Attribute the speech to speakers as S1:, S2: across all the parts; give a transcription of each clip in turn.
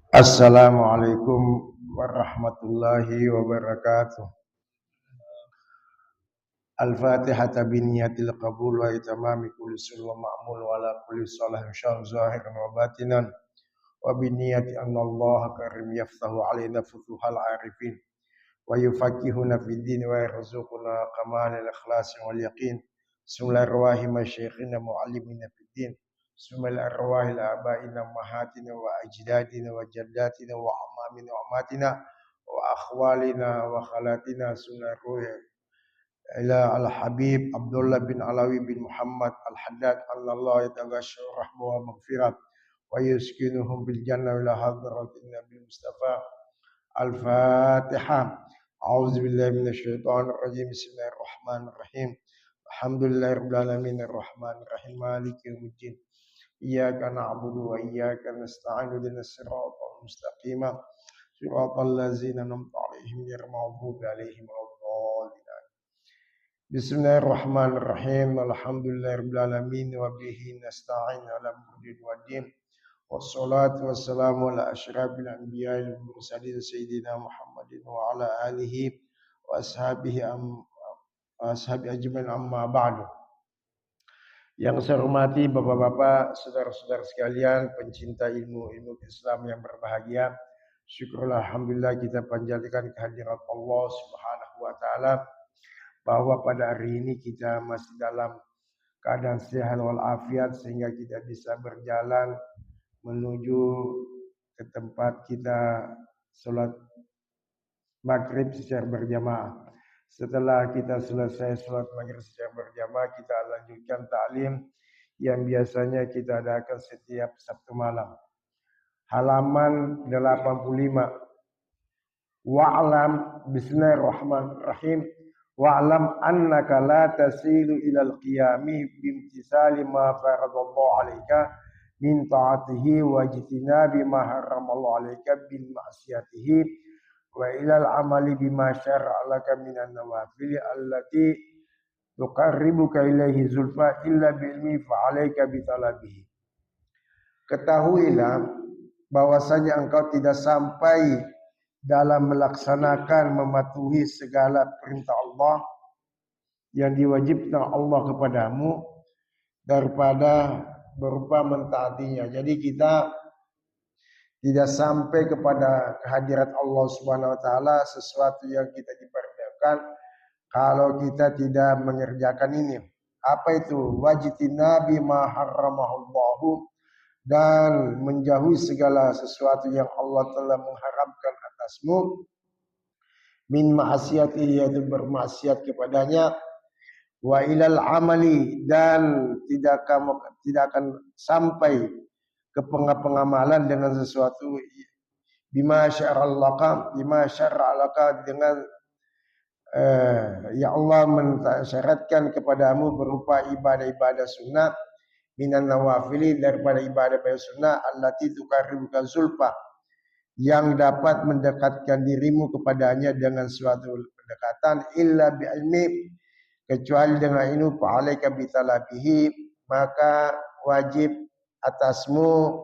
S1: Assalamualaikum warahmatullahi wabarakatuh. Al-Fatihah biniyatil qabul wa itamami kulli sul wa ma'mul wa ala kulli salah syam zahiran wa batinan wa biniyati anna Allah karim yaftahu alaina futuhal arifin wa yufaqihuna fid din wa yarzuquna kamalal ikhlas wal yaqin. Bismillahir rahmanir rahim syekhina muallimina fid din. Bismillahir arwahil abaina mahatina wa ajdadina wa jaddatina wa amamina wa amatina wa akhwalina wa khalatina sunnah ruh ila al-habib Abdullah bin Alawi bin Muhammad al-Haddad Allah yataghashu rahmu wa maghfirat wa yuskinuhum bil jannah ila hadratin nabi Mustafa. Al-Fatihah. A'udzu billahi minasy syaithanir rajim. Bismillahirrahmanirrahim. Alhamdulillahirabbil alamin arrahmanir rahim maliki yaumiddin. Iyyaka na'budu wa iyyaka nasta'in ihdinas siratal mustaqim. Siratal ladzina an'amta 'alaihim ghairil maghdubi 'alaihim waladdallin. Bismillahirrahmanirrahim. Alhamdulillahirabbil alamin wa bihi nasta'in 'ala umuri waddin. Wassalatu wassalamu ala asyrafil anbiya'i wal mursalin sayyidina Muhammadin wa ala alihi wa ashabi ajmain amma ba'du. Yang saya hormati Bapak-bapak, saudara-saudara sekalian, pencinta ilmu Islam yang berbahagia. Syukurlah alhamdulillah kita panjatkan kehadirat Allah Subhanahu wa taala bahwa pada hari ini kita masih dalam keadaan sehat walafiat sehingga kita bisa berjalan menuju ke tempat kita sholat maghrib secara berjamaah. Setelah kita selesai sholat maghrib secara berjamaah, kita lanjutkan ta'lim yang biasanya kita adakan setiap Sabtu malam. Halaman 85. Wa'lam bismillahirrahmanirrahim. Wa'lam annaka la tasilu ilal qiyami bimtisali ma faradallahu alaika min ta'atihi wa jitinabi ma haramallahu alaika bin ma'siyatihi wa ilal amali bima syar'a laka minan nawafili allati tuqarribuka ilaihi zulfa illa bi'ilmi fa'alaika bitalabihi. Ketahuilah bahwasanya engkau tidak sampai dalam melaksanakan mematuhi segala perintah Allah yang diwajibkan Allah kepadamu daripada berupa mentaatinya. Jadi kita tidak sampai kepada kehadirat Allah Subhanahu wa taala sesuatu yang kita diperintahkan kalau kita tidak mengerjakan ini. Apa itu? Wajtinabi ma harramahullahu, dan menjauhi segala sesuatu yang Allah telah mengharamkan atasmu, min ma'asiyati, yaitu bermaksiat kepadanya, wa ilal amali, dan tidak akan sampai ke pengamalan dengan sesuatu bima syara'alaka, dengan ya Allah mensyaratkan kepadamu berupa ibadah-ibadah sunnah, minan nawafili, daripada ibadah-ibadah sunnah, allati tuqarribuka zulfa, yang dapat mendekatkan dirimu kepadanya dengan suatu pendekatan, illa bi'ilmi, kecuali dengan ilmu, fa'alaika bitalabihi, maka wajib atasmu,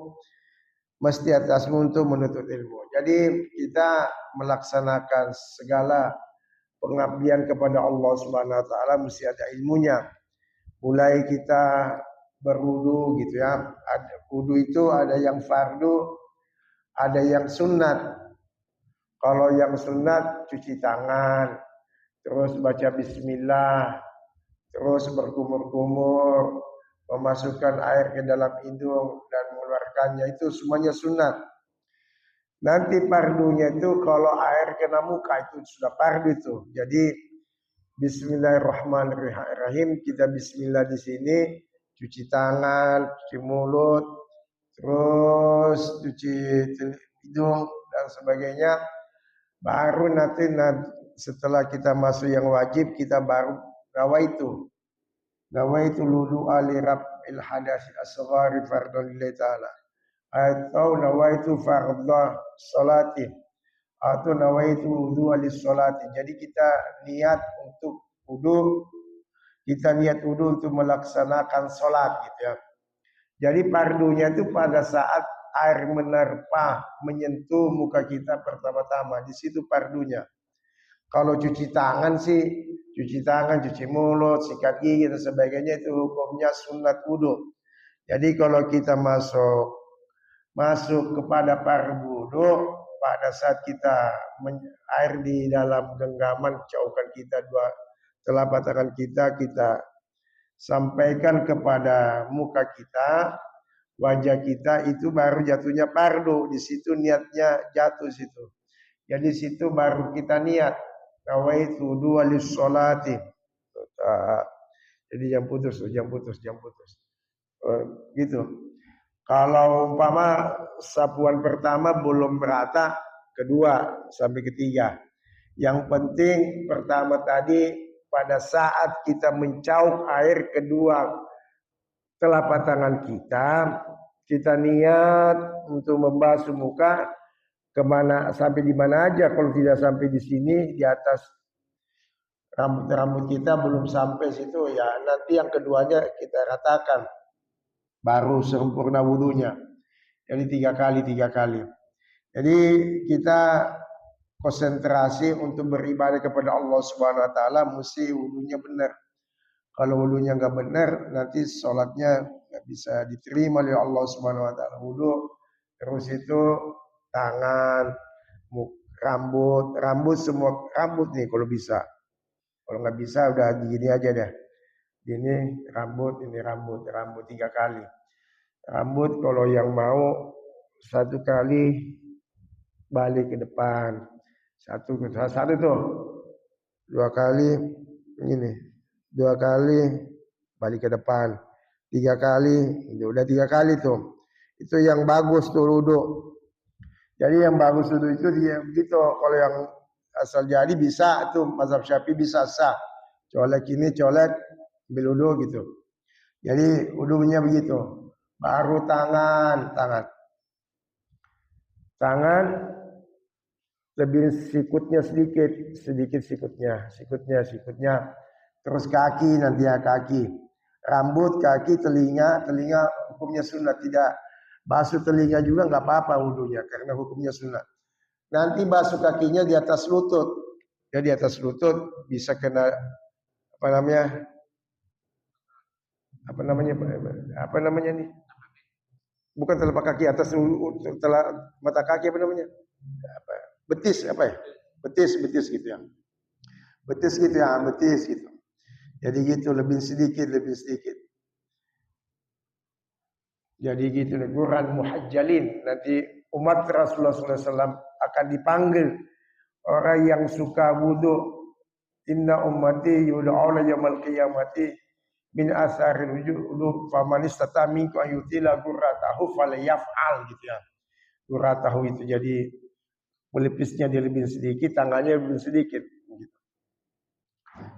S1: mesti atasmu untuk menuntut ilmu. Jadi kita melaksanakan segala pengabdian kepada Allah Subhanahu wa taala mesti ada ilmunya. Mulai kita berwudu gitu ya. Wudu itu ada yang fardu, ada yang sunat. Kalau yang sunat cuci tangan, terus baca bismillah, terus berkumur-kumur, memasukkan air ke dalam hidung dan mengeluarkannya, itu semuanya sunat. Nanti fardunya itu kalau air kena muka itu sudah fardu itu. Jadi bismillahirrahmanirrahim, kita bismillah di sini, cuci tangan, cuci mulut, terus cuci hidung dan sebagainya. Baru nanti setelah kita masuk yang wajib, kita baru nawaitu wudu ali rabbil hadasil asghari fardhu lillahi ta'ala, atau nawaitu fardhu salati, atau nawaitu wudu ali salati. Jadi kita niat untuk wudu, kita niat wudu untuk melaksanakan salat gitu ya. Jadi fardunya itu pada saat air menerpa menyentuh muka kita pertama-tama, di situ fardunya. Kalau cuci tangan sih, cuci tangan, cuci mulut, sikat gigi dan sebagainya itu hukumnya sunat wudu. Jadi kalau kita masuk kepada fardu wudu pada saat kita air di dalam genggaman caukan kita dua telapak tangan kita sampaikan kepada muka kita, wajah kita, itu baru jatuhnya fardu. Di situ niatnya jatuh situ. Jadi situ baru kita niat nawaitu dua lis-sholati. Jadi jam putus. Gitu. Kalau umpama sapuan pertama belum merata, kedua sampai ketiga. Yang penting pertama tadi pada saat kita mencauk air kedua telapak tangan kita niat untuk membasuh muka kemana sampai di mana aja. Kalau tidak sampai di sini, di atas rambut kita belum sampai situ, ya nanti yang keduanya kita ratakan, baru sempurna wudunya. Jadi tiga kali. Jadi kita konsentrasi untuk beribadah kepada Allah Subhanahu Wa Taala, mesti wudunya benar. Kalau wudunya nggak benar, nanti sholatnya nggak bisa diterima oleh Allah Subhanahu Wa Taala. Wudu terus itu tangan, rambut semua rambut nih kalau bisa. Kalau nggak bisa udah gini aja deh. Ini rambut 3 kali. Rambut kalau yang mau 1 kali balik ke depan, satu tuh, 2 kali ini, 2 kali balik ke depan, 3 kali, itu udah 3 kali tuh. Itu yang bagus tuh wudu. Jadi yang bagus wudu itu dia begitu. Kalau yang asal jadi bisa tuh mazhab Syafi'i bisa sah. Colek ini colek ambil wudu gitu. Jadi wudunya begitu. Baru tangan lebih sikutnya sedikit sikutnya. Terus kaki nanti ya kaki. Rambut, kaki, telinga hukumnya sunat, tidak basuh telinga juga nggak apa-apa wudunya karena hukumnya sunat. Nanti basuh kakinya di atas lutut. Ya di atas lutut bisa kena apa namanya nih? Bukan telapak kaki, atas mata kaki apa namanya? Betis apa ya? Betis gitu ya. Betis gitu. Jadi gitu lebih sedikit. Jadi gitu Quran muhajjalin. Nanti umat Rasulullah SAW akan dipanggil orang yang suka wudu. Inna ummati yud'auna yaumil qiyamati min asaril wudu faman istata minkum ayutila qurratahu falyaf'al gitu ya. Qurratahu itu jadi melipisnya dia lebih sedikit, tangannya lebih sedikit gitu.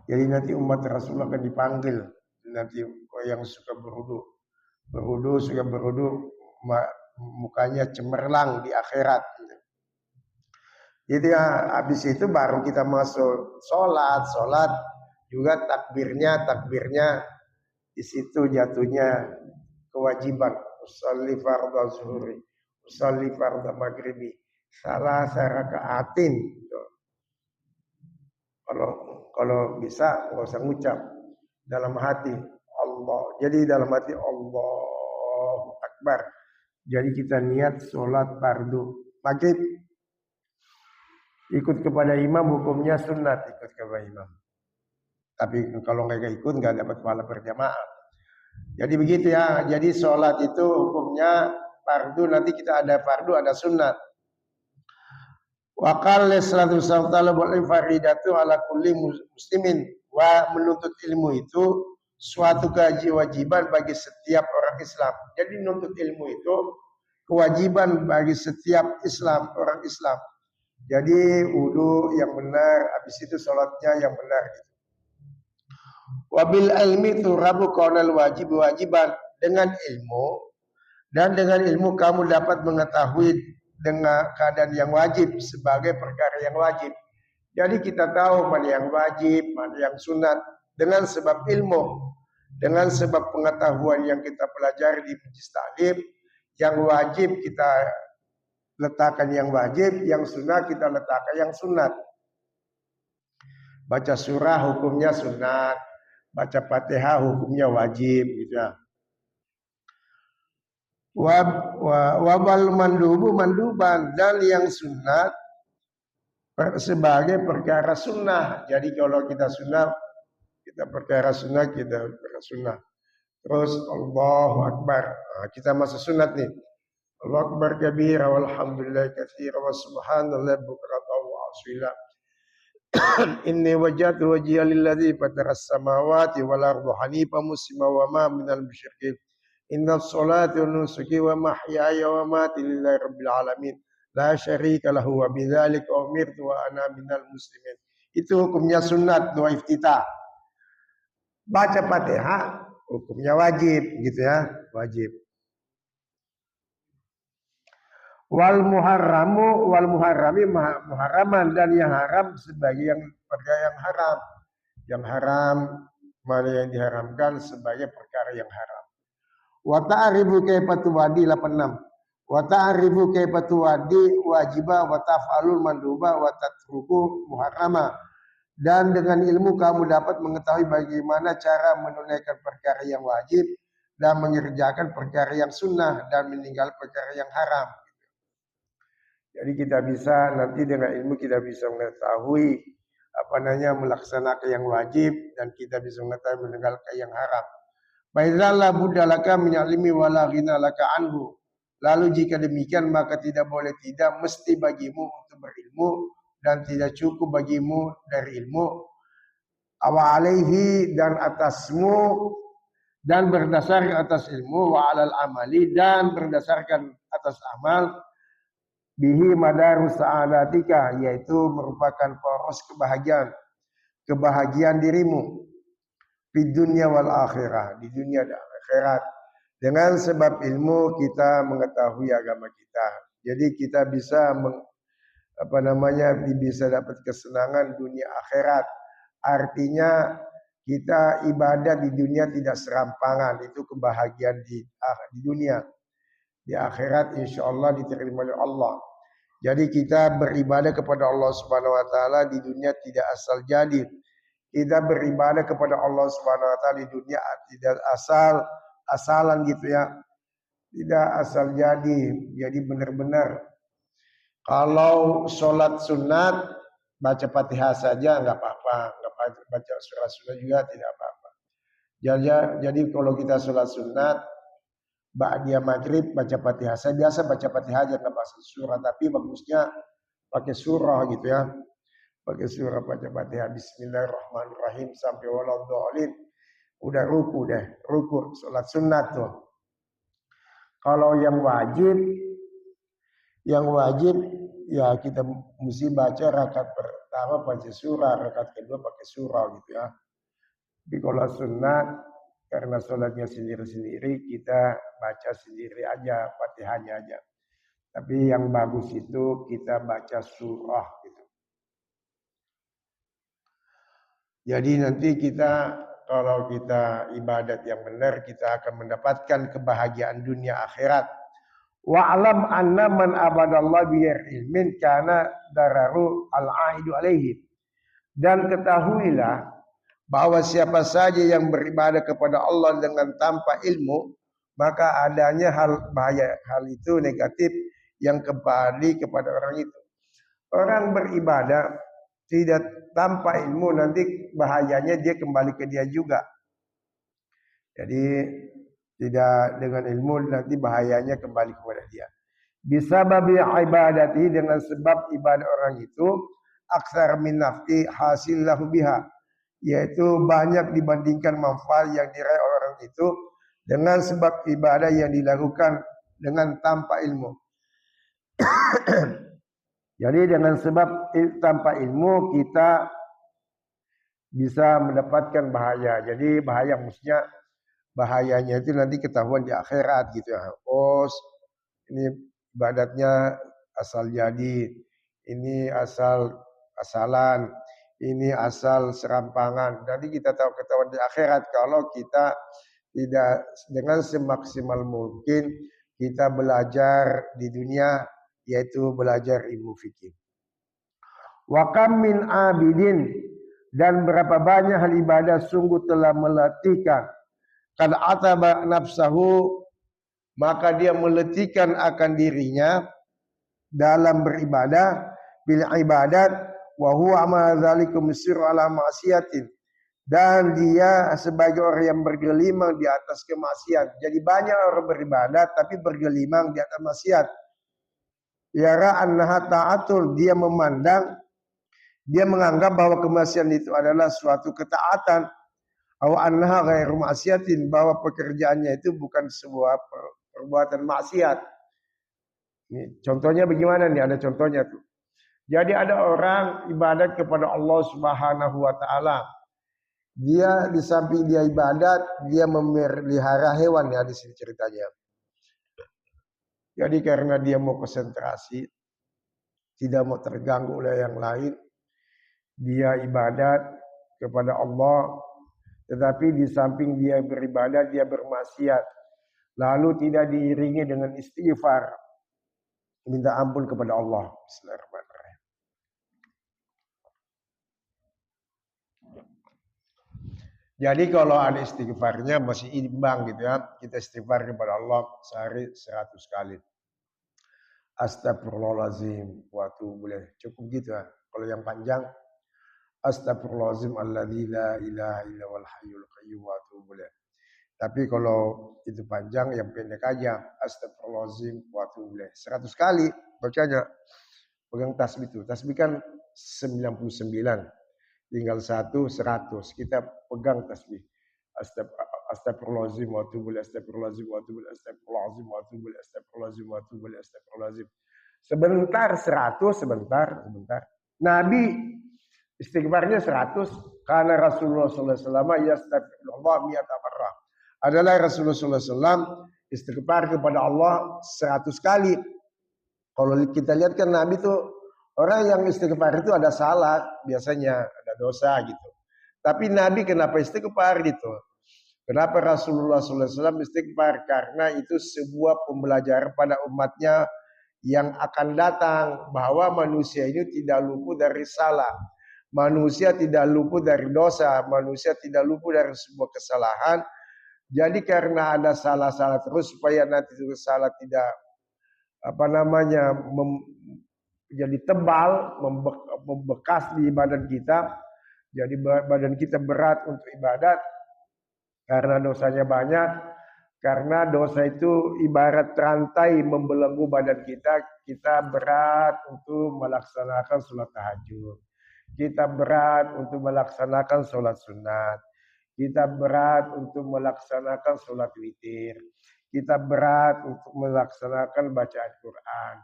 S1: Jadi nanti umat Rasulullah akan dipanggil. Nanti yang suka berwudu mukanya cemerlang di akhirat. Jadi habis itu baru kita masuk sholat juga takbirnya di situ jatuhnya kewajiban. Usolli fardhu zuhri, usolli fardhu maghribi, salah rakaatin. Kalau bisa nggak usah ngucap dalam hati Allah. Jadi dalam hati Allahu Akbar. Jadi kita niat sholat fardu maghrib. Ikut kepada imam hukumnya sunat ikut kepada imam. Tapi kalau nggak ikut nggak dapat pahala berjamaah. Jadi begitu ya. Jadi sholat itu hukumnya fardu. Nanti kita ada fardu ada sunat. Wa qala sallallahu alaihi wasallam faridatu ala kulli muslimin. Wa menuntut ilmu itu suatu kewajiban bagi setiap orang Islam. Jadi menuntut ilmu itu kewajiban bagi setiap orang Islam. Jadi wudu yang benar, habis itu sholatnya yang benar. Wabil ilmi turabu qaulal wajiban. Dengan ilmu dan dengan ilmu kamu dapat mengetahui dengan keadaan yang wajib sebagai perkara yang wajib. Jadi kita tahu mana yang wajib, mana yang sunat dengan sebab ilmu, dengan sebab pengetahuan yang kita pelajari di majlis taklim Yang wajib kita letakkan yang wajib, yang sunnah kita letakkan yang sunat. Baca surah hukumnya sunat, baca Fatihah hukumnya wajib gitu ya. Wabal mandubu manduban, dan yang sunat sebagai perkara sunnah. Jadi kalau kita sunat, kita perkara sunnah, kita perkara sunnah. Terus Allahu Akbar, kita masuk sunat nih. Allahu Akbar kabira walhamdulillah katsira wa subhanallah bukratan wa asila. Inni wajjahtu wajhiya lilladzi fatara as-samawati wal arda hanifan muslima wa ma minal musyrikin. Inna sholati wa nusuki wa mahyaya wa mati lillahi rabbil alamin. La syarika lahu wa bidzalika umirtu wa ana minal muslimin. Itu hukumnya sunat doa iftitah. Baca Fatihah hukumnya wajib gitu ya, wajib. Wal muharrami muharraman, dan yang haram sebagai yang perkara yang haram. Yang haram mana yang diharamkan sebagai perkara yang haram. Wa ta'rifu kaifa tuwadi 86. Wa ta'rifu kaifa tuwadi wajiba wa taf'alul manduba wa tatruku muharrama. Dan dengan ilmu kamu dapat mengetahui bagaimana cara menunaikan perkara yang wajib dan mengerjakan perkara yang sunnah dan meninggal perkara yang haram. Jadi kita bisa nanti dengan ilmu kita bisa mengetahui melaksanakan yang wajib, dan kita bisa mengetahui meninggalkan yang haram. Baidallah budalaka minyalimi wala ghina laka anhu. Lalu jika demikian maka tidak boleh tidak mesti bagimu untuk berilmu dan tidak cukup bagimu dari ilmu. Awa alaihi, dan atasmu, dan berdasarkan atas ilmu, wa alal amali, dan berdasarkan atas amal, bihi madarus sa'adatika, yaitu merupakan poros kebahagiaan dirimu di dunia wal akhirah, di dunia dan akhirat. Dengan sebab ilmu kita mengetahui agama kita. Jadi kita bisa bisa dapat kesenangan dunia akhirat. Artinya kita ibadah di dunia tidak serampangan, itu kebahagiaan di dunia. Di akhirat insya Allah diterima oleh Allah. Jadi kita beribadah kepada Allah Subhanahu wa taala di dunia tidak asal jadi. Kita beribadah kepada Allah Subhanahu wa taala di dunia tidak asalan gitu ya. Tidak asal jadi. Jadi benar-benar. Kalau sholat sunat baca Fatihah saja nggak apa-apa, nggak baca surah sunat juga tidak apa-apa. Jadi kalau kita sholat sunat ba'diyah maghrib baca Fatihah. Saya biasa baca Fatihah aja nggak baca surah, tapi bagusnya pakai surah gitu ya. Pakai surah baca Fatihah bismillahirrahmanirrahim sampai waladhdallin. Udah ruku deh, ruku salat sunat tuh. Kalau yang wajib ya kita mesti baca rakaat pertama baca surah, rakaat kedua pakai surah gitu ya. Tapi kalau sunat karena sholatnya sendiri-sendiri kita baca sendiri aja, Fatihahnya aja. Tapi yang bagus itu kita baca surah gitu. Jadi nanti kita kalau kita ibadat yang benar kita akan mendapatkan kebahagiaan dunia akhirat. Wa'lam anna man abadallah bighairi ilmin kana dararu al-aidu alaihi. Dan ketahuilah bahwa siapa saja yang beribadah kepada Allah dengan tanpa ilmu, maka adanya hal itu negatif yang kembali kepada orang itu. Orang beribadah tidak tanpa ilmu, nanti bahayanya dia kembali ke dia juga. Jadi tidak dengan ilmu nanti bahayanya kembali kepada dia. Bisa babi ibadati, dengan sebab ibadah orang itu aksar min naf'i hasil lahu biha, yaitu banyak dibandingkan manfaat yang diraih orang itu dengan sebab ibadah yang dilakukan dengan tanpa ilmu. Jadi dengan sebab tanpa ilmu kita bisa mendapatkan bahaya. Jadi bahaya maksudnya bahayanya itu nanti ketahuan di akhirat gitu ya. Oh, ini ibadatnya asal jadi, ini asalan, ini asal serampangan. Nanti kita tahu ketahuan di akhirat kalau kita tidak dengan semaksimal mungkin kita belajar di dunia, yaitu belajar ilmu fikih. Wa kam min abidin, dan berapa banyak hal ibadah sungguh telah melatihkan, kad ataba nafsahu, maka dia meletihkan akan dirinya dalam beribadah, bil ibadat, wa huwa ma dzalikum sir ala ma'siyatin, dan dia sebagai orang yang bergelimang di atas kemaksiat. Jadi banyak orang beribadat tapi bergelimang di atas maksiat. Yara annaha ta'atul, dia memandang, dia menganggap bahwa kemaksiatan itu adalah suatu ketaatan. Aw annaha ghairu ma'siyatin, bahwa pekerjaannya itu bukan sebuah perbuatan maksiat. Ini contohnya bagaimana nih? Ada contohnya tuh. Jadi ada orang ibadat kepada Allah Subhanahu wa taala. Dia di samping dia ibadat, dia memelihara hewan, ya di sini ceritanya. Jadi karena dia mau konsentrasi, tidak mau terganggu oleh yang lain, dia ibadat kepada Allah, tetapi di samping dia beribadat, dia bermaksiat. Lalu tidak diiringi dengan istighfar, minta ampun kepada Allah. Bismillahirrahmanirrahim. Jadi kalau ada istighfarnya masih imbang gitu ya. Kita istighfar kepada Allah sehari 100 kali. Astagfirullahaladzim wa atubu ilaih. Cukup gitu ya. Kalau yang panjang, astagfirullahaladzim alladzi la ilaha illa wal hayyul qayyum wa atubu ilaih. Tapi kalau itu panjang, yang pendek aja. Astagfirullahaladzim wa atubu ilaih. 100 kali bacanya. Pegang tasbih itu. Tasbih kan 99. Tinggal 100. Kita pegang tasbih. Astagfirullahaladzim wa atubu ilaih, astagfirullahaladzim wa atubu ilaih, astagfirullahaladzim wa atubu ilaih, astagfirullahaladzim wa atubu ilaih, astagfirullahaladzim. Sebentar 100, sebentar. Nabi istighfarnya 100 karena Rasulullah sallallahu alaihi wasallam yastaghfirullah mi'ata marrah. Adalah Rasulullah sallallahu alaihi wasallam istighfar kepada Allah 100 kali. Kalau kita lihat kan Nabi itu orang yang istighfar itu ada salah, biasanya ada dosa gitu. Tapi Nabi kenapa istighfar gitu? Kenapa Rasulullah SAW istighfar? Karena itu sebuah pembelajaran pada umatnya yang akan datang, bahwa manusia ini tidak luput dari salah. Manusia tidak luput dari dosa. Manusia tidak luput dari sebuah kesalahan. Jadi karena ada salah-salah terus, supaya nanti itu salah tidak jadi tebal, membekas di badan kita. Jadi badan kita berat untuk ibadat karena dosanya banyak. Karena dosa itu ibarat rantai membelenggu badan kita. Kita berat untuk melaksanakan sholat tahajud. Kita berat untuk melaksanakan sholat sunat. Kita berat untuk melaksanakan sholat witir. Kita berat untuk melaksanakan bacaan Quran.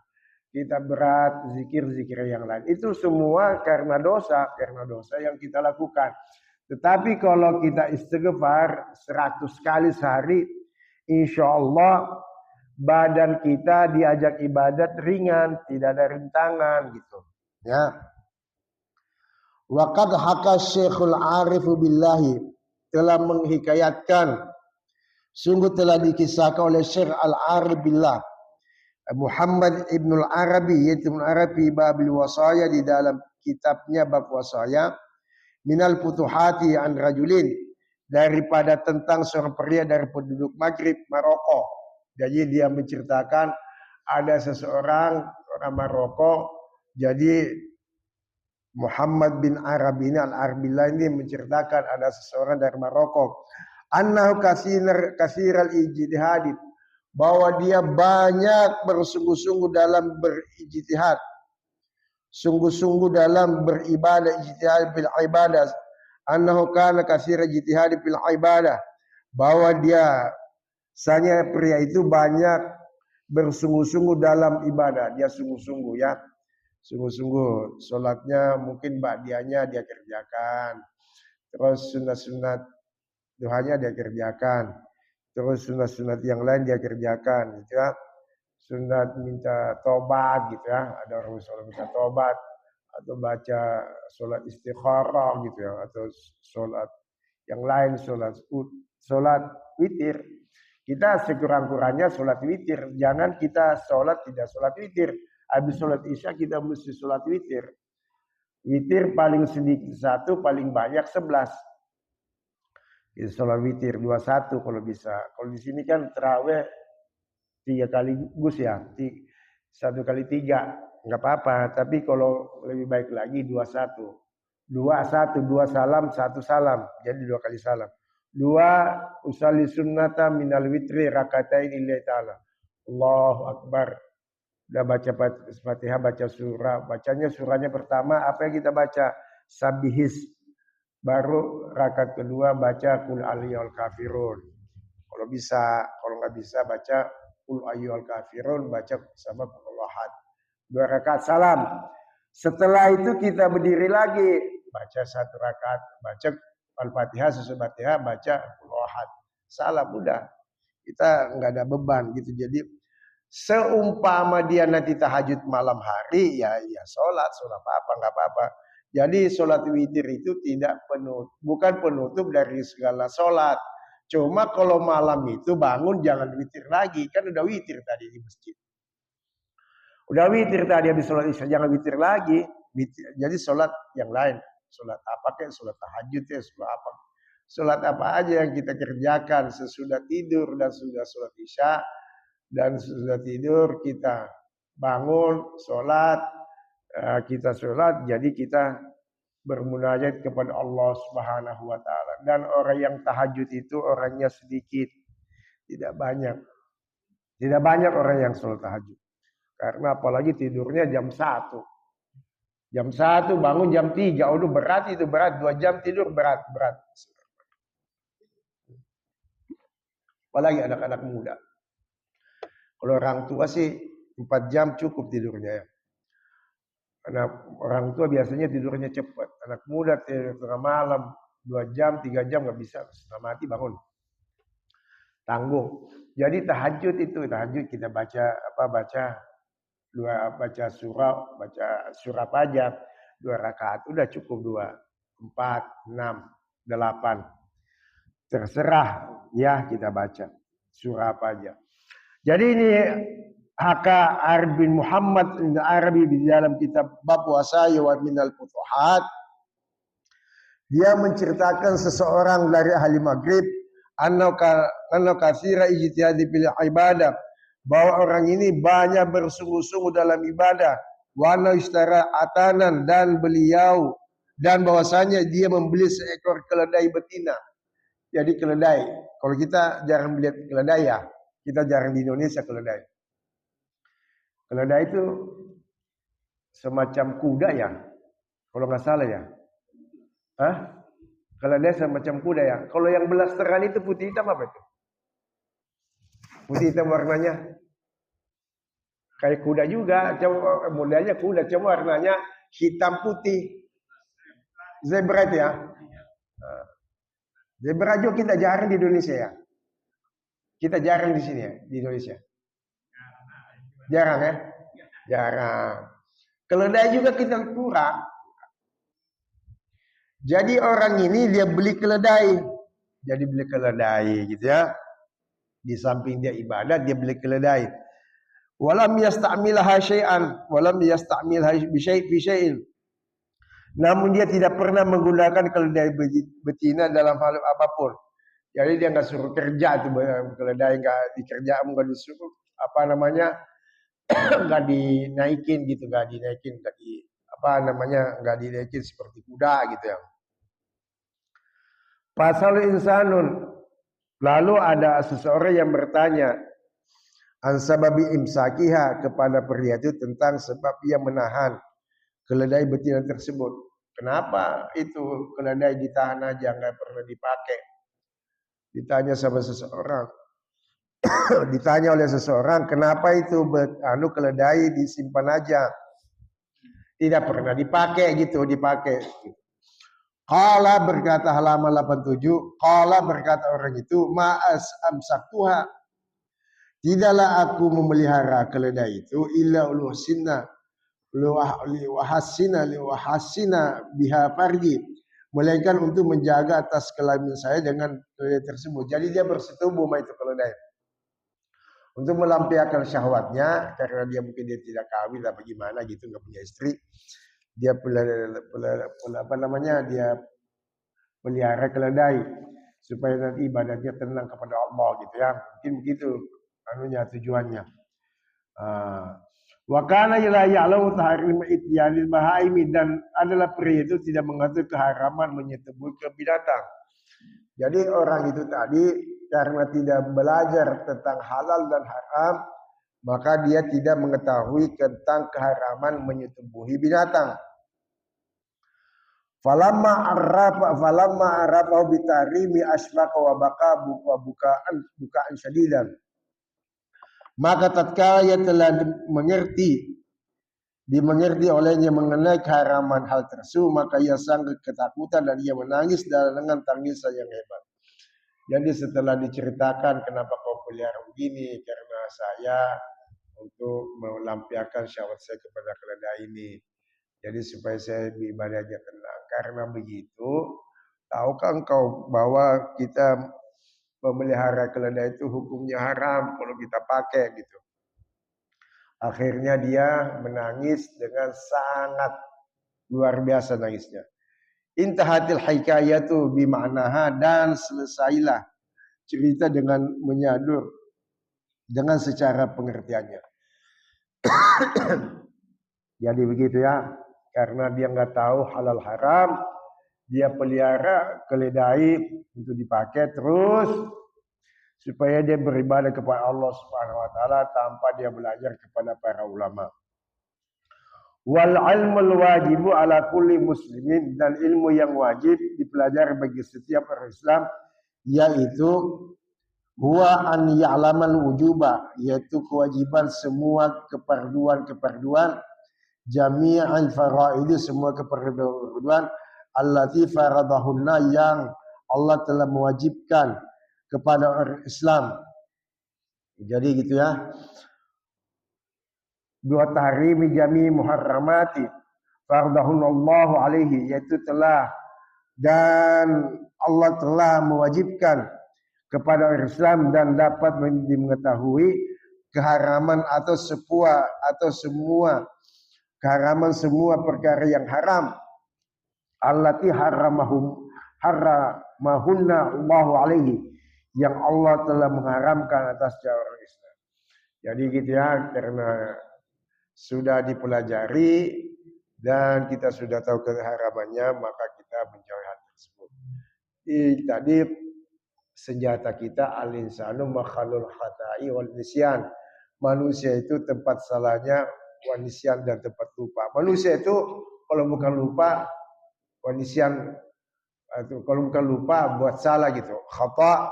S1: Kita berat zikir-zikir yang lain. Itu semua karena dosa yang kita lakukan. Tetapi kalau kita istighfar 100 kali sehari, insya Allah badan kita diajak ibadat ringan, tidak ada rintangan gitu. Ya. Wa qad haka Syekhul Arif billahi, telah menghikayatkan, sungguh telah dikisahkan oleh Syekh Al-Arif billah Muhammad Ibnul Arabi, yaitu Ibnu Arabi Babil Wasaya, di dalam kitabnya bab wasaya, minal futuhati an rajulin, daripada tentang seorang pria dari penduduk Maghrib Maroko. Jadi dia menceritakan ada seseorang orang Maroko. Jadi Muhammad bin Arabi ini Al-Arabillah ini menceritakan ada seseorang dari Maroko. Annahu kasiral ijtihad, bahwa dia banyak bersungguh-sungguh dalam berijtihad, sungguh-sungguh dalam beribadah, ijtihad bil ibadah. Annahu kana katsira ijtihad bil ibadah, bahwa dia sanya pria itu banyak bersungguh-sungguh dalam ibadah. Dia sungguh-sungguh ya. Sungguh-sungguh salatnya mungkin ba'diyahnya dia kerjakan. Terus sunat-sunat duhanya dia kerjakan. Terus sunat-sunat yang lain dia kerjakan gitu ya. Sunat minta tobat gitu ya. Ada orang sholat minta tobat, atau baca sholat istikharah gitu ya, atau sholat yang lain, sholat witir. Kita sekurang-kurangnya sholat witir. Jangan kita sholat tidak sholat witir. Habis sholat isya kita mesti sholat witir. Witir paling sedikit 1, paling banyak 11. Kita sholat witir 21 kalau bisa. Kalau di sini kan terawih 3 kali gus ya. 1 kali 3. Enggak apa-apa. Tapi kalau lebih baik lagi 21. 2 salam, 1 salam. Jadi 2 kali salam. 2 usalli sunnata minal witri rakatain lillahi ta'ala. Allahu Akbar. Udah baca Fatihah, baca surah. Bacanya surahnya pertama apa yang kita baca? Sabihis. Baru rakaat kedua baca Qul ayyuhal kafirun. Kalau bisa, kalau nggak bisa baca Qul ayyuhal kafirun, baca sama Qul ahad. 2 rakaat salam. Setelah itu kita berdiri lagi, baca 1 rakaat, baca Al-Fatihah, sesuai Fatihah, baca Qul ahad. Salam udah. Kita nggak ada beban gitu. Jadi seumpama dia nanti tahajud malam hari, ya sholat apa nggak apa-apa. Jadi sholat witir itu bukan penutup dari segala sholat. Cuma kalau malam itu bangun jangan witir lagi, kan udah witir tadi di masjid. Udah witir tadi habis sholat isya, jangan witir lagi. Jadi sholat yang lain, sholat apa kayak sholat tahajud ya, sholat apa. Sholat apa aja yang kita kerjakan sesudah tidur dan sudah sholat isya. Dan sudah tidur kita bangun, sholat, kita sholat, jadi kita bermunajat kepada Allah Subhanahu wa Ta'ala. Dan orang yang tahajud itu orangnya sedikit, tidak banyak. Tidak banyak orang yang sholat tahajud. Karena apalagi tidurnya jam 1. Jam 1 bangun jam 3, udah berat itu, berat. 2 jam tidur berat. Apalagi anak-anak muda. Kalau orang tua sih 4 jam cukup tidurnya ya. Karena orang tua biasanya tidurnya cepat. Anak muda tidur tengah malam 2 jam, 3 jam nggak bisa, setengah mati bangun. Tanggung. Jadi tahajud kita baca surah apa aja, 2 rakaat udah cukup 2, 4, 6, 8. Terserah ya kita baca surah apa aja. Jadi ini Haka Arif bin Muhammad bin Arabi di dalam kitab Bab Wasaya wa Minal Futuhat. Dia menceritakan seseorang dari ahli Maghrib anna katsira ijtihadi fil ibadah, bahwa orang ini banyak bersungguh-sungguh dalam ibadah, wa anna istara atanan, dan bahwasanya dia membeli seekor keledai betina. Jadi keledai, kalau kita jarang melihat keledai ya. Kita jarang di Indonesia keledai. Keledai itu semacam kuda ya, kalau nggak salah ya. Keledai semacam kuda ya. Kalau yang belasteran itu putih hitam apa itu? Putih hitam warnanya kayak kuda juga, cuma modelnya kuda, cuma warnanya hitam putih. Zebra itu ya. Zebra juga kita jarang di Indonesia ya. Kita jarang di sini ya, di Indonesia. Jarang ya? Jarang. Keledai juga kita kurang. Jadi orang ini dia beli keledai. Jadi beli keledai gitu ya. Di samping dia ibadah, dia beli keledai. Walam yasta'milaha syai'an, walam yasta'milha bi syai'in. Namun dia tidak pernah menggunakan keledai betina dalam hal apapun. Jadi dia nggak suruh kerja tuh keledai, nggak dikerja, nggak disuruh nggak dinaikin gitu, nggak dinaikin seperti kuda gitu ya. Pasal insanun, lalu ada seseorang yang bertanya ansababi imsakiha, kepada pria itu tentang sebab ia menahan keledai betina tersebut. Kenapa itu keledai ditahan aja nggak pernah dipakai? Ditanya sama seseorang, ditanya oleh seseorang, kenapa itu keledai disimpan aja, tidak pernah dipakai gitu, dipakai. Qala, berkata halaman 87, qala, berkata orang itu, ma'as amsaktuha, tidaklah aku memelihara keledai itu illa uluhsinna liwahasina biha farji, melainkan untuk menjaga atas kelamin saya dengan keledai tersebut. Jadi dia bersetubuh sama itu keledai. untuk melampiaskan syahwatnya, karena dia mungkin dia tidak kawin atau bagaimana gitu, nggak punya istri, dia dia pelihara keledai supaya nanti ibadahnya tenang kepada Allah gitu ya, mungkin begitu tujuannya. Wa kana la ya'lamu tahrim ityanil bahaimi, dan adalah pria itu tidak mengatur keharaman menyetubuhi ke binatang. Jadi orang itu tadi karena tidak belajar tentang halal dan haram, maka dia tidak mengetahui tentang keharaman menyetubuhi binatang. Falamma arafa bitarimi asbaqa wa baka bukaan syadidan. Maka tatkala ia telah dimengerti olehnya mengenai keharaman hal tersebut, maka ia sangat ketakutan dan ia menangis dengan tangisan yang hebat. Jadi setelah diceritakan kenapa kau pelihara begini, karena saya untuk melampiaskan syahwat saya kepada keledai ini. Jadi supaya saya ibadahnya tenang. Karena begitu, tahukah engkau bahwa kita memelihara keledai itu hukumnya haram kalau kita pakai gitu. Akhirnya dia menangis dengan sangat luar biasa nangisnya. Intahatil hikayatu bima'naha, dan selesailah cerita dengan menyadur dengan secara pengertiannya. Jadi begitu ya, karena dia nggak tahu halal haram, dia pelihara keledai untuk dipakai terus supaya dia beribadah kepada Allah Subhanahu wa taala tanpa dia belajar kepada para ulama. Wal ilmul wajibu ala kulli muslimin, dan ilmu yang wajib dipelajari bagi setiap orang Islam, yaitu huwa an ya'lamal wujuba, yaitu kewajiban semua keperluan jami'an faraidi, semua keperluan allati faradahunna, yang Allah telah mewajibkan kepada orang Islam. Jadi gitu ya. Dua tahrimi jami muharramati fardahunallahu alaihi, yaitu telah dan Allah telah mewajibkan kepada orang Islam dan dapat mengetahui keharaman atau semua keharaman semua perkara yang haram allati haramahunna Allahu alaihi, yang Allah telah mengharamkan atas orang Islam. Jadi gitu ya, karena sudah dipelajari dan kita sudah tahu keharamannya, maka kita menjauhi hal tersebut. Tadi senjata kita al-insanu makhalul khata'i wal nisyan. Manusia itu tempat salahnya wan nisyan, dan tempat lupa. Manusia itu kalau bukan lupa wan nisyan, atau kalau bukan lupa buat salah gitu. Khata'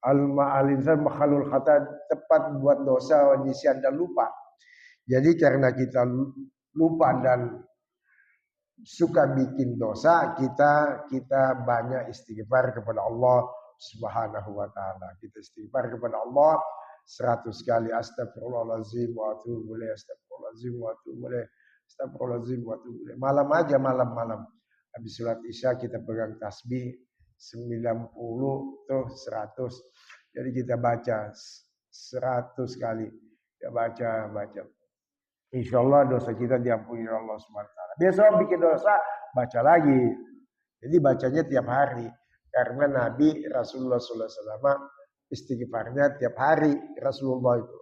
S1: al-insan makhalul khata', tempat buat dosa wan nisyan dan lupa. Jadi karena kita lupa dan suka bikin dosa, kita banyak istighfar kepada Allah Subhanahu wa taala. Kita istighfar kepada Allah 100 kali, astagfirullahalazim wa atubu ilaih, astagfirullahalazim wa atubu ilaih, astagfirullahalazim wa atubu ilaih. Malam aja, malam. Habis salat Isya kita pegang tasbih 90 tuh 100. Jadi kita baca 100 kali. Ya baca. Insyaallah dosa kita diampuni oleh Allah Subhanahu wa taala. Besok bikin dosa, baca lagi. Jadi bacanya tiap hari. Karena Nabi Rasulullah SAW istighfarnya tiap hari. Rasulullah itu,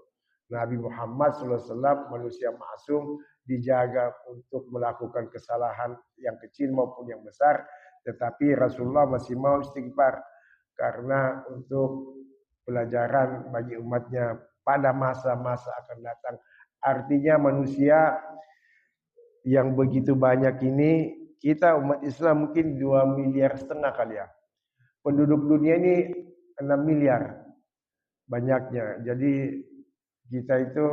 S1: Nabi Muhammad SAW manusia maksum, dijaga untuk melakukan kesalahan yang kecil maupun yang besar. Tetapi Rasulullah masih mau istighfar. Karena untuk pelajaran bagi umatnya pada masa-masa akan datang. Artinya manusia yang begitu banyak ini, kita umat Islam mungkin 2,5 miliar kali ya. Penduduk dunia ini 6 miliar banyaknya. Jadi kita itu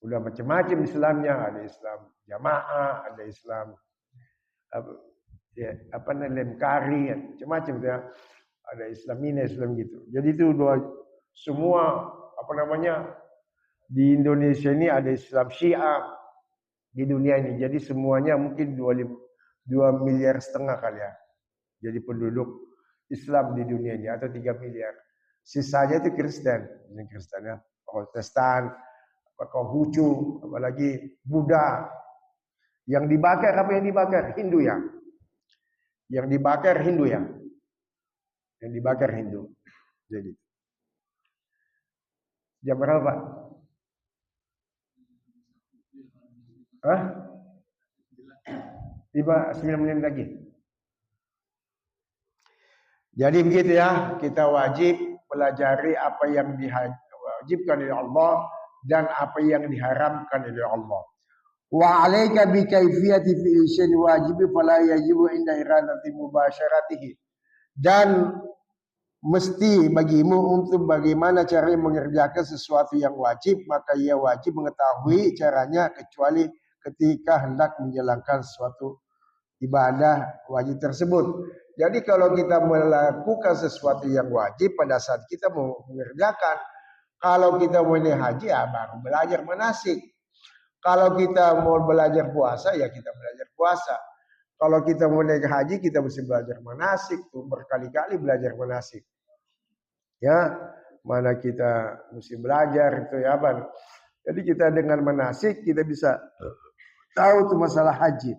S1: udah macam-macam Islamnya. Ada Islam jamaah, ada Islam lemkari, macam-macam ya. Ada Islam ini, Islam gitu. Jadi itu semua di Indonesia ini ada Islam Syiah di dunia ini. Jadi semuanya mungkin 2,5 miliar kali ya. Jadi penduduk Islam di dunia ini, atau 3 miliar. Sisanya itu Kristen ya. Protestan, Konghucu, apalagi Buddha. Yang dibakar apa yang dibakar? Hindu ya. Yang dibakar Hindu ya. Yang dibakar Hindu. Jadi jam berapa Pak? Hah? 9 menit lagi. Jadi begitu ya, kita wajib pelajari apa yang diwajibkan oleh Allah dan apa yang diharamkan oleh Allah. Wa 'alaika bi kaifiyati fi'li syai'in wajib fala yajibu inda iradati mubasyaratihi. Dan mesti bagimu untuk bagaimana cara mengerjakan sesuatu yang wajib, maka ia wajib mengetahui caranya kecuali ketika hendak menjalankan suatu ibadah wajib tersebut. Jadi kalau kita melakukan sesuatu yang wajib pada saat kita mau mengerjakan, kalau kita mau naik haji ya baru belajar manasik. Kalau kita mau belajar puasa ya kita belajar puasa. Kalau kita mau naik haji kita mesti belajar manasik tuh, berkali-kali belajar manasik. Ya, mana kita mesti belajar itu ya Bang. Jadi kita dengan manasik kita bisa tahu tuh masalah haji.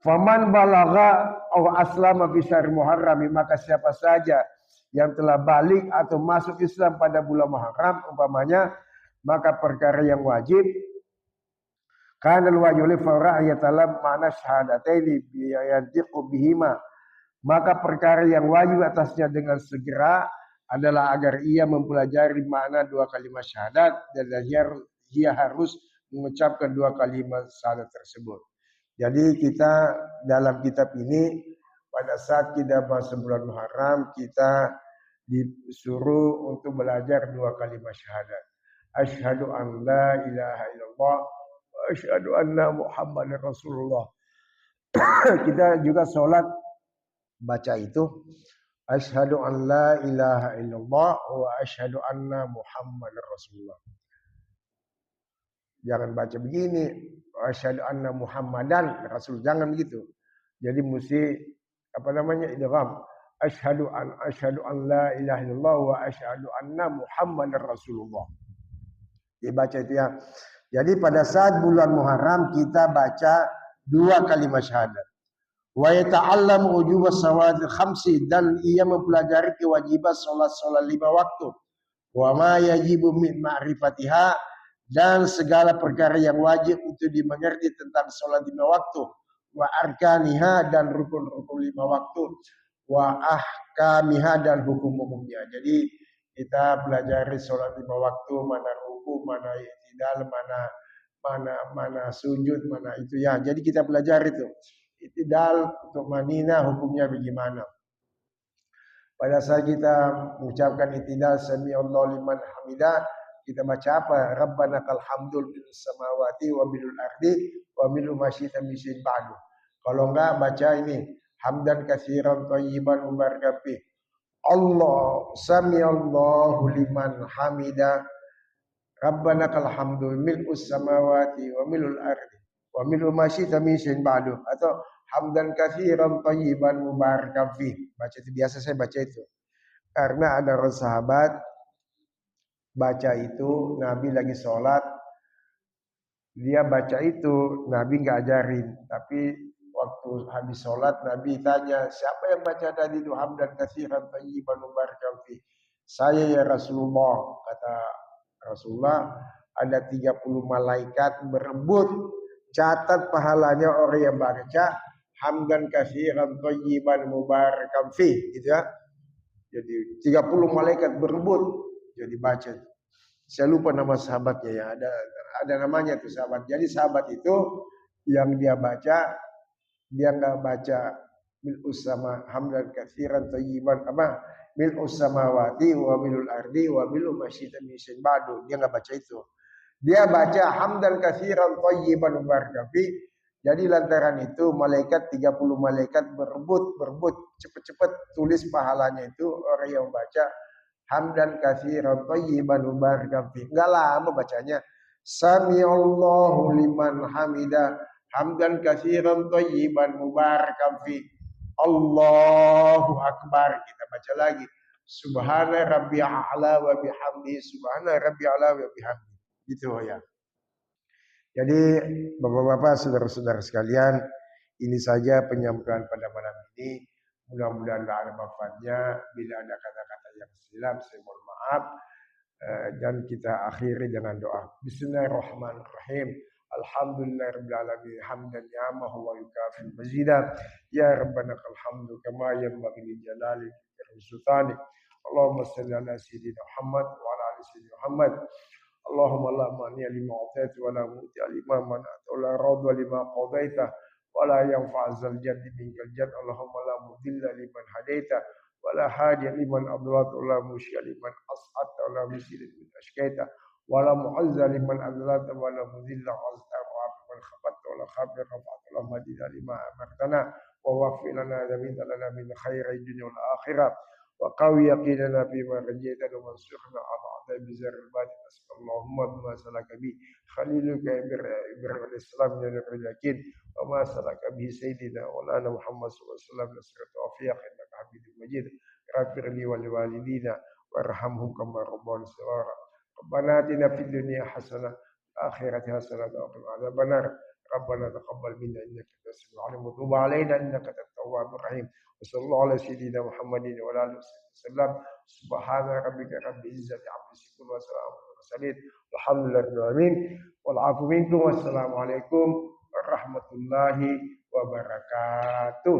S1: Faman balagha aw aslama fi syahr Muharram, maka siapa saja yang telah balik atau masuk Islam pada bulan Muharram umpamanya, maka perkara yang wajib kana al-wajib li fara'iyatalam ma'na syahadataini bi yantiqu bihima, maka perkara yang wajib atasnya dengan segera adalah agar ia mempelajari makna dua kalimat syahadat dan dia harus mengucapkan dua kalimat syahadat tersebut. Jadi kita dalam kitab ini pada saat kita masuk bulan Muharram kita disuruh untuk belajar dua kalimat syahadat. Asyhadu an la ilaha illallah wa asyhadu anna Muhammadar Rasulullah. Kita juga sholat baca itu asyhadu an la ilaha illallah wa asyhadu anna Muhammadar Rasulullah. Jangan baca begini, asyhadu anna Muhammadan Rasul, jangan begitu. Jadi mesti apa namanya idgham. Asyhadu an la ilaha illallah wa asyhadu anna Muhammadar Rasulullah. Dibaca itu ya. Jadi pada saat bulan Muharram kita baca dua kalimat syahadat. Wa yata'allam wujub as-salawatil khamsi, dan ia mempelajari kewajiban salat 5 waktu. Wa ma yajibu min ma'rifatiha, dan segala perkara yang wajib untuk dimengerti tentang sholat 5 waktu, wa arkaniha, dan rukun-rukun 5 waktu, wa ahkamiha, dan hukum-hukumnya. Jadi kita pelajari sholat 5 waktu, mana ruku, mana i'tidal, mana sujud, mana itu ya. Jadi kita pelajari itu i'tidal untuk manina hukumnya bagaimana. Pada saat kita mengucapkan i'tidal sami Allahu liman hamidah, kita baca apa? Rabbana kal hamdul bil samawati wa bil ardi wa bil masyita misin ba'du. Kalau enggak baca ini hamdan katsiran thayyiban mubarakan fi. Allah sami Allahu liman hamida. Rabbana kal hamdul mil'us samawati wa milul ardi wa milul masyita misin ba'du, atau hamdan katsiran thayyiban mubarakan fi. Baca itu biasa saya baca itu. Karena ada orang sahabat baca itu, Nabi lagi sholat, dia baca itu, Nabi nggak ajarin, tapi waktu habis sholat Nabi tanya, siapa yang baca tadi itu hamdan katsiran thayyiban mubarakan fi? Saya ya Rasulullah. Kata Rasulullah, ada 30 malaikat berebut catat pahalanya orang yang baca hamdan katsiran thayyiban mubarakan fi, gitu ya. Jadi 30 malaikat berebut jadi baca. Saya lupa nama sahabatnya ya, ada namanya tuh sahabat. Jadi sahabat itu yang dia baca, dia nggak baca mil'us sama hamdan katsiran thayyiban apa mil'us samawati wa milul ardi wa milu masyita misin ba'du. Dia nggak baca itu. Dia baca hamdan katsiran thayyiban mubarakan fi. Jadi lantaran itu malaikat 30 malaikat berebut cepet-cepet tulis pahalanya itu orang yang baca hamdan katsiran thayyiban mubarakan fi. Enggak lama bacanya. Samiallahu liman hamida hamdan katsiran thayyiban mubarakan fi. Allahu akbar. Kita baca lagi. Subhana rabbi a'la wa bihamdi, subhana rabbi a'la wa bihamdi. Gitu ya. Jadi Bapak-bapak, saudara-saudara sekalian, ini saja penyampaian pada malam ini. Mudah-mudahan ada manfaatnya. Bila ada kata-kata yang silap, saya mohon maaf. Dan kita akhiri dengan doa. Bismillahirrahmanirrahim. Alhamdulillahirabbil alamin hamdan ni'amahu wa yukafi mazidah. Ya rabbana lakal hamdu kama yanbaghi li jalali sultani. Allahumma shalli ala sayyidina Muhammad wa ala ali sayyidina Muhammad. Allahumma la mani'a lima a'taita wa la mu'ti'a lima mana'ta wa la radda lima qadaita wa la yanfa'u dzal jaddi minkal jadd. Allahumma la mudilla liman hadaita wa la hadiya liman adlalta wa la musyia liman as'adta wa la musila liman ashqaita wa la mu'azza liman adlalta wa la mudilla azza wa man khafatta wa la khabira rafa'ta wa la madida lima amartana wa wafi lana lana min khairi dunya wal akhirah wa qawi yaqinana bima rajaita wa mansukhna ala adai bizar al-batin. Allahumma bima salaka bi khaliluka ibrahim al-islam min al-yakin wa ma salaka bi sayyidina wa lana Muhammad sallallahu alaihi wasallam nasrat tawfiq innaka hamidul majid. Rabbir li wal walidina warhamhum kama rabbana saghira. Rabbana atina fid dunya hasanah wa akhirati hasanah wa qina adzabannar. Rabbana taqabbal minna innaka antas samiul alim wa tub alaina innaka antat tawwabur rahim. Wassallallahu ala sayyidina Muhammadin wa ala alihi wasallam. Subhana rabbika rabbil izzati amma yasifun wa salamun alal mursalin. Walhamdulillahi rabbil alamin. Wal 'afu minkum. Wassalamu alaikum warahmatullahi wabarakatuh.